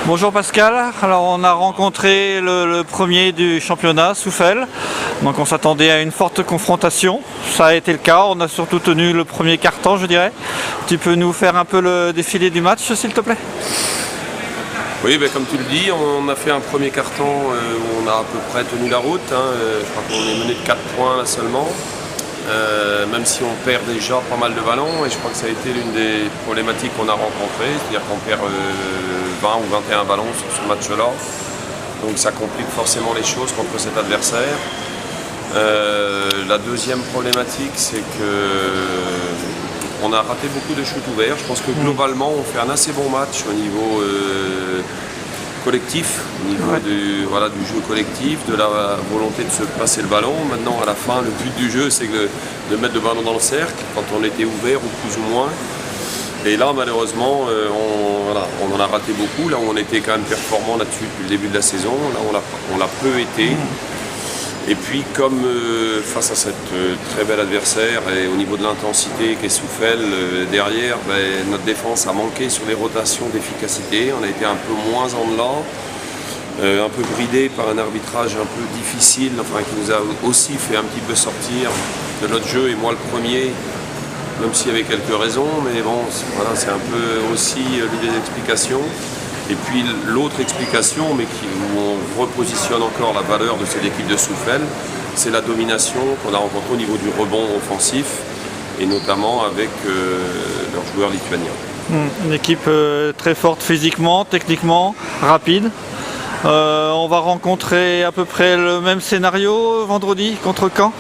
Bonjour Pascal, alors on a rencontré le premier du championnat, Souffel, donc on s'attendait à une forte confrontation, ça a été le cas, on a surtout tenu le premier quart-temps je dirais. Tu peux nous faire un peu le défilé du match s'il te plaît? Oui, comme tu le dis, on a fait un premier carton où on a à peu près tenu la route. Je crois qu'on est mené de 4 points là seulement, même si on perd déjà pas mal de ballons. Et je crois que ça a été l'une des problématiques qu'on a rencontrées, c'est-à-dire qu'on perd 20 ou 21 ballons sur ce match-là. Donc ça complique forcément les choses contre cet adversaire. La deuxième problématique, c'est que on a raté beaucoup de shoots ouverts. Je pense que globalement, on fait un assez bon match au niveau collectif, au niveau du jeu collectif, de la volonté de se passer le ballon. Maintenant, à la fin, le but du jeu, c'est de mettre le ballon dans le cercle, quand on était ouvert ou plus ou moins. Et là, malheureusement, on en a raté beaucoup. Là où on était quand même performant là-dessus depuis le début de la saison, là, on l'a peu été. Et puis comme face à cette très bel adversaire et au niveau de l'intensité qu'est Souffel derrière, notre défense a manqué sur les rotations d'efficacité. On a été un peu moins en dedans, un peu bridé par un arbitrage un peu difficile, qui nous a aussi fait un petit peu sortir de notre jeu, et moi le premier, même s'il y avait quelques raisons, mais bon, c'est un peu aussi l'idée d'explication. Et puis l'autre explication, mais où on repositionne encore la valeur de cette équipe de Souffel, c'est la domination qu'on a rencontrée au niveau du rebond offensif, et notamment avec leurs joueurs lituaniens. Une équipe très forte physiquement, techniquement, rapide. On va rencontrer à peu près le même scénario vendredi contre Caen.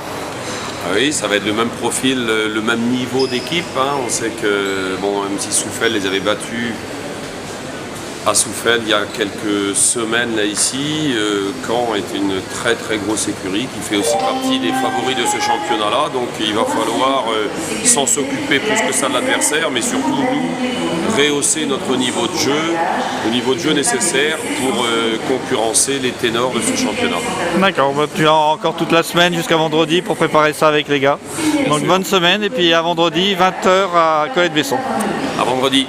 Oui, ça va être le même profil, le même niveau d'équipe. On sait que même si Souffel les avait battus à Souffel il y a quelques semaines là ici, Caen est une très très grosse écurie qui fait aussi partie des favoris de ce championnat-là. Donc il va falloir, sans s'occuper plus que ça de l'adversaire, mais surtout nous, rehausser notre niveau de jeu, le niveau de jeu nécessaire pour concurrencer les ténors de ce championnat. D'accord, tu as encore toute la semaine jusqu'à vendredi pour préparer ça avec les gars. Donc bonne semaine, et puis à vendredi 20 h à Colette-Besson. À vendredi.